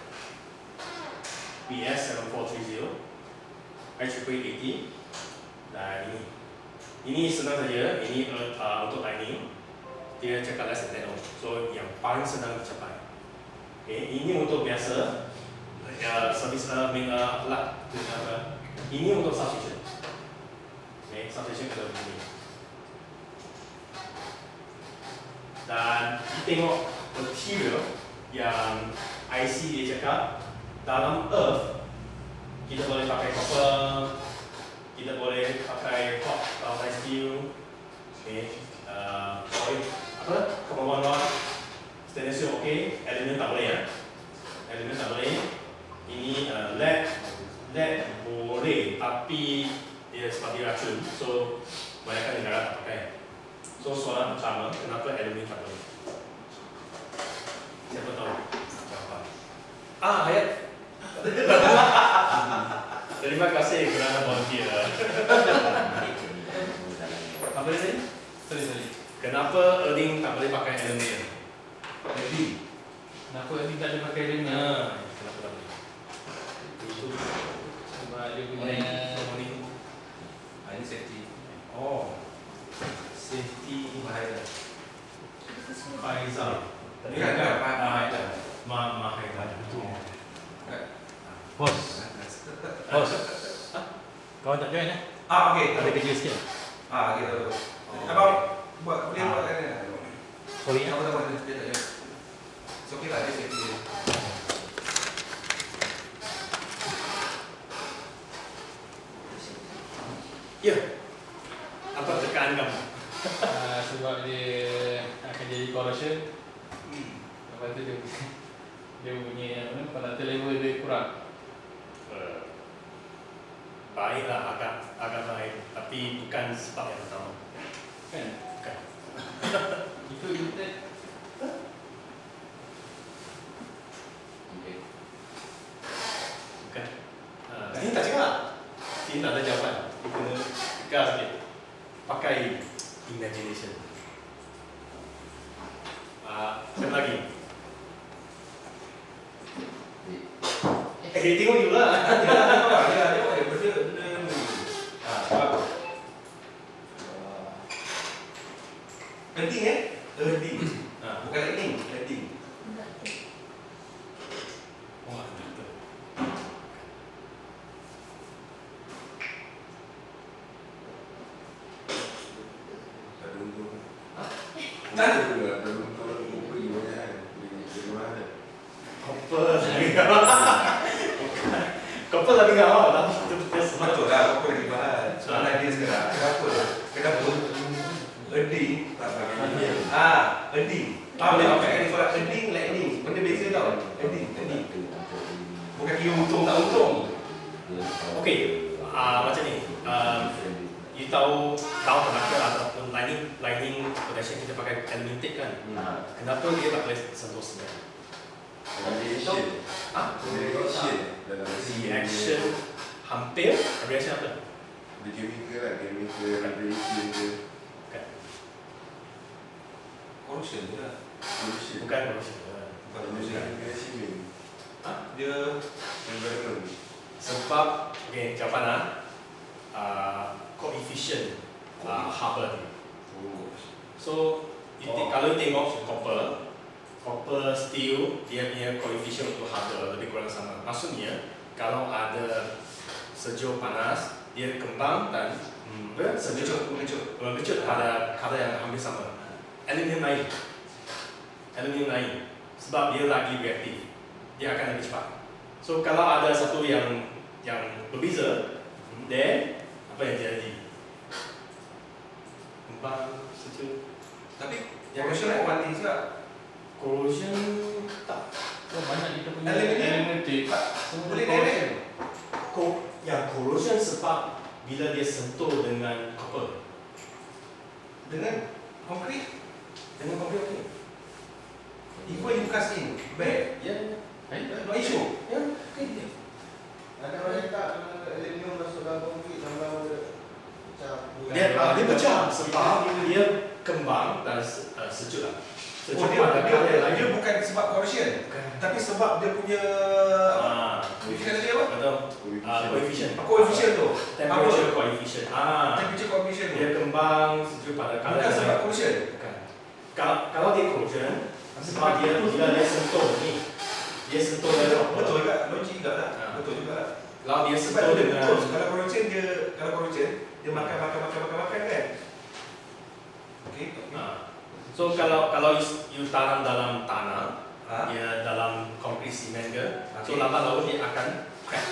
PS 7430, IEEE 80 dan ini. Ini senang saja. Ini untuk lining. Dia cakap less than 10 ohm. So yang paling senang dicapai. Okay, ini untuk biasa. Service main alat. Ini untuk substation. Okay, substation kita begini. Dan kita tengok material yang IC dia cakap dalam earth kita boleh pakai copper, kita boleh pakai hot steel, okay, carbon rod, stainless steel okey, aluminium tak boleh ya. Aluminium tak boleh. Ini lead boleh tapi dia sebab dia racun, so kebanyakan negara tak pakai. So soalan pertama, kenapa aluminium tak boleh? Siapa tahu jawapan? Hayat. Terima kasih kerana volunteer. Apa dia tadi? Sorry. Kenapa earthing tak boleh pakai aluminium? Kenapa ni tak ada pakai dia ni? Kenapa tak boleh? Itu Sebab dia punya Ini safety. safety Bahaya. Faizal. Tadi kan bahaya. Mahal. Bos. Kau tak join eh? Okey. Ada kerja sikit. Okey tahu. Abang boleh buat kan? Sorry Aku tak boleh dia tak join. So okey lah dia safety dia. Ya. Apa tekanan kamu? Sebab dia akan jadi corrosion. Lepas tu dia punya conductor level dia kurang. Baiklah, agak baik, tapi bukan sebab yang pertama. Kan? Bukan. Itu kita Bukan. Ini tak cakap. Ini tak ada jawapan. Kita kena tegas sikit. Pakai imagination. Siapa lagi? Tengok you lah. Dia benda ni. Sebab penting earthing. Bukan lightning, earthing. Wah, betul. Ada untung. Tak ada. Ada untung beri banyak kan. Beri mana? Copper lagi awal. Copper lagi awal, tapi itu betul semua. Betul lah, apa lagi mahal. Soalan dia sekarang, kenapa earthing tak pakai? Earthing. Boleh pakai ni soalan earthing, lightning. Benda beza tau. Earthing. Bukan kira untung tak untung. Okey, macam ni. You tahu kenapa ataupun lining protection kita pakai aluminium tape kan? Kenapa dia tak boleh sentuh semen? Reaction. Reaction hampir reaction apa? Dia chemical lah, chemical reaction ke. corrosion je lah. Bukan corrosion. Bukan corrosion. Dia environment. Sebab, okay, jawapan coefficient harbor ni. So, kalau tengok copper, steel, dia punya coefficient untuk harbor lebih kurang sama. Maksudnya, kalau ada sejuk panas, dia kembang dan mengecut pada kadar yang hampir sama. Aluminium lain. Sebab dia lagi reaktif, dia akan lebih cepat. So, kalau ada satu yang berbeza, then apa yang terjadi? Kembang, sejuk. Tapi corrosion advantage juga. Corrosion tak. Oh, banyak kita punya Aluminium. elementik. Boleh direct. Yang corrosion sebab bila dia sentuh dengan copper. Dengan konkrit. Dengan copper okey. Even you cast in, bad. Ya. No issue. Ya, okey. Ada orang tak aluminium masuk dalam konkrit sama pecah. Dia pecah sebab dia kembang dan sejuk lah. Oh, dia bukan sebab corrosion, tapi sebab dia punya kita tadi apa? Betul. Coefficient. Coefficient tu. Temperature coefficient. Temperature coefficient tu. Dia kembang sejuk pada kadar Bukan yang sebab lain. corrosion. Bukan. Kalau dia corrosion, sebab dia bila dia sentuh ni, dia sentuh dengan Betul juga, logik juga lah. Ha. Betul juga lah. Kalau dia Sebab sentuh dia dengan betul. Kalau corrosion dia makan kan. Okey. So kalau you tanam dalam tanah, Ha? dia dalam konkrit simen ke, so Okey. lambat laun dia akan crack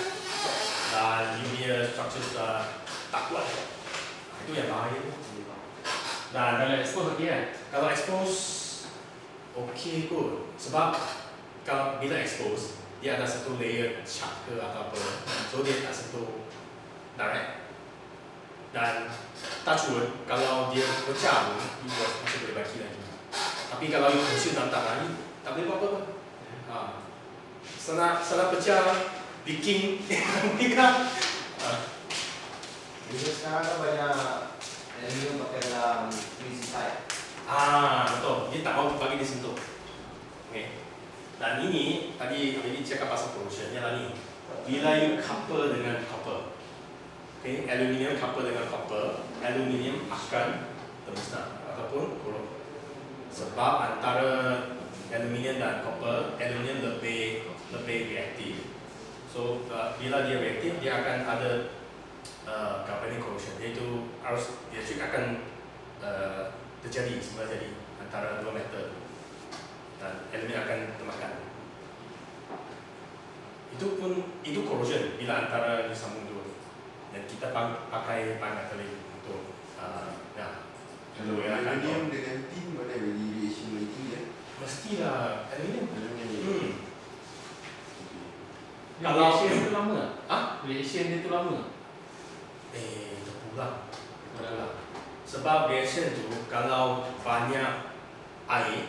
dan you punya structure sudah tak kuat. Itu yang bahaya. Dan Kalau expose okey kan? kalau expose okey kot, sebab kalau bila expose dia ada satu layer cat ke atau apa, so dia tak sentuh direct. Dan touch wood, kalau dia pecah pun, you masih boleh bagi lagi. Tapi kalau you kecil dalam tanah ni, tak boleh buat apa-apa. Sana pecah, leaking, kan? Jadi sekarang kan banyak aluminium pakai dalam freezer site. Betul. Dia tak mahu bagi dia sentuh. Okay. Dan ini, tadi cakap pasal corrosion, yang ni. Bila you couple dengan copper, okay, aluminium couple dengan copper, aluminium akan termusnah ataupun korot. Sebab antara aluminium dan copper, aluminium lebih reaktif. So bila dia reaktif, dia akan ada galvanic corrosion. Iaitu dia juga akan terjadi antara dua metal dan aluminium akan termakan. Itu corrosion bila antara disambung dua. Dan kita pakai bahan metalik untuk Kalau aluminium dengan tin mana variation lagi tinggi ya? mestilah aluminium. Aluminium. Kalau- Reaction dia tu lama tak? Ah? Reaction dia tu lama tak? Terpulang. Sebab reaction tu kalau banyak air,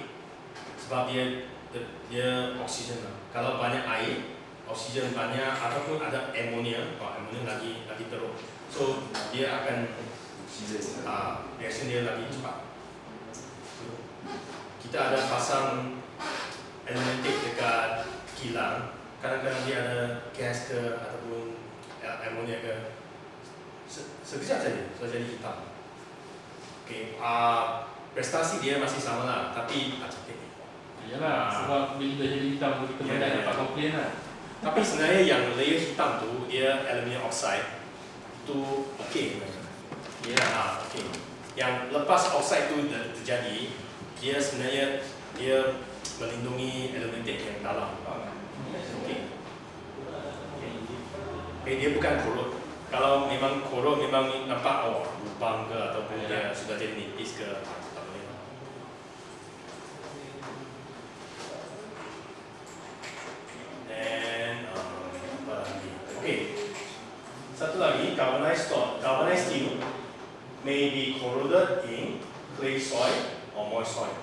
sebab dia oksigen lah. Kalau banyak air, oksigen banyak ataupun ada amonia, amonia lagi teruk. So dia akan reaction dia lagi cepat. Kita ada pasang elementik dekat kilang, kadang-kadang dia ada gas ke ataupun amonia ke, sekejap saja sudah jadi hitam. Okay, prestasi dia masih sama lah, tapi tak cantik. Yalah, sebab bila jadi hitam kita Ya, banyak ya. dapat komplain lah. Tapi sebenarnya yang layer hitam tu dia aluminium oxide tu okey. Ya, okey. Yang lepas oxide tu terjadi, dia sebenarnya dia melindungi elementik yang dalam. Okey. Okay, dia bukan korot. Kalau memang korot memang nampak lubang ke ataupun dia sudah jadi nipis ke, tak boleh. Then apa lagi? Okay. Satu lagi, galvanized steel may be corroded in clay soil or moist soil.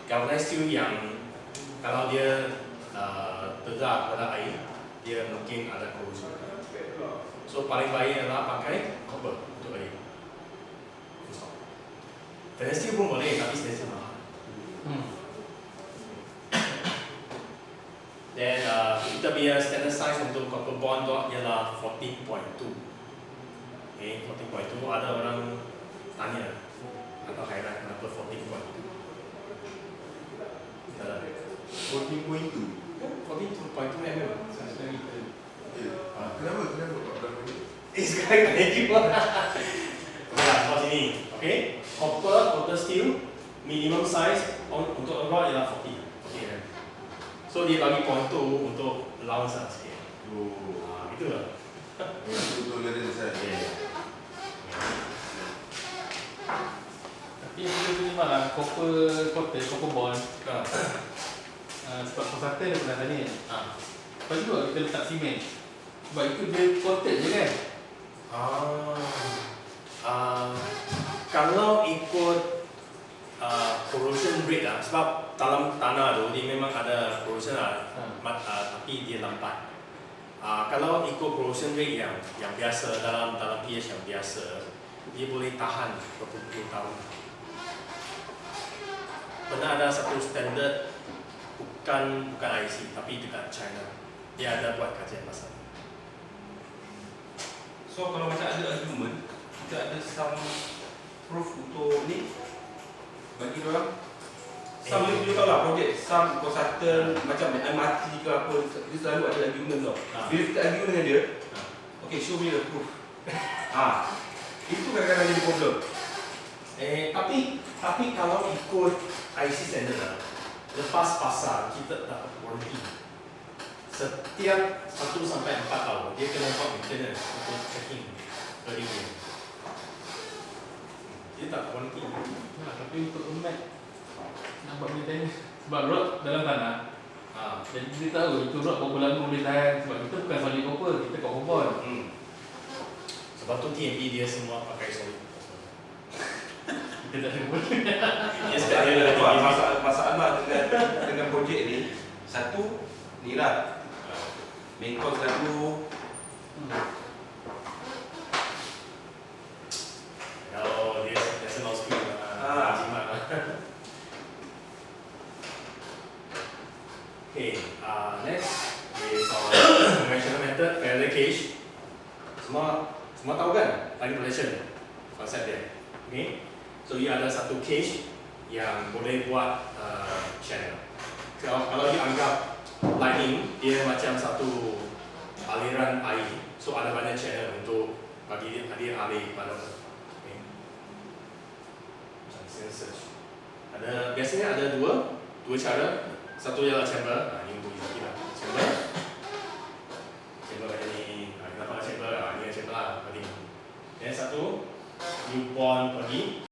Galvanized steel yang kalau dia terdedah pada air, dia mungkin ada corrosion. So paling baik adalah pakai copper untuk air. Stainless steel pun boleh, tapi stainless steel mahal. Then kita punya standard size untuk copper bond tu ialah 14.2. Okay, 14.2 ada orang tanya atau hairan kenapa 14.2. 14.2. 14.2 mm. Kenapa berapa ni? Sekarang lagi pula. Ya, kalau sini, okay. Copper, total steel, minimum size untuk rod ialah 40. Okay kan? So dia bagi point tu untuk allowance lah sikit. Oh, Itu lah. betul ada saya. Tapi yang kita punya malah copper coated, copper bond. Sebab konsultan dia pernah tanya. Lepas tu kita letak simen. Sebab itu dia coated je kan. Kalau ikut corrosion rate lah, sebab dalam tanah tu dia memang ada corrosion lah, tapi dia lambat. Kalau ikut corrosion rate yang biasa dalam pH yang biasa, dia boleh tahan berpuluh tahun. Pernah ada satu standard bukan IC tapi dekat China, dia ada buat kajian pasal. So kalau macam ada argument, kita ada some proof untuk ni bagi orang. Some you tahu lah projek, some consultant macam MRT ke apa, dia selalu ada argument tau. Bila kita argument dengan dia, okay show me the proof. Itu kadang-kadang jadi problem. Tapi kalau ikut IC standard lah, lepas pasar kita dapat warranty. Setiap 1 sampai 4 tahun dia kena buat maintenance untuk checking early dia. Dia tak warranty. Tapi untuk mat nak buat maintenance sebab rod dalam tanah. Jadi kita tahu itu rod berapa lama boleh tahan sebab kita bukan solid copper, kita copper bond. Sebab tu TMP dia semua pakai solid. Kita tak ada pun. Dia sebab dia ada Masalah dengan projek ni, satu ni lah main course lalu. Kalau dia national skill jimat lah. Okay, next is on conventional method, parallel cage. Semua tahu kan line protection konsep dia. Okay, so ia ada satu cage yang boleh buat channel. Kalau dianggap lining, dia macam satu aliran air. So ada banyak channel untuk bagi dia alih pada. Okay. Macam sensor. Biasanya ada dua cara. Satu ialah chamber. Ini untuk lagi lah. Chamber macam ni. Kenapa chamber? Ini chamber lah. Yang satu, you bond pergi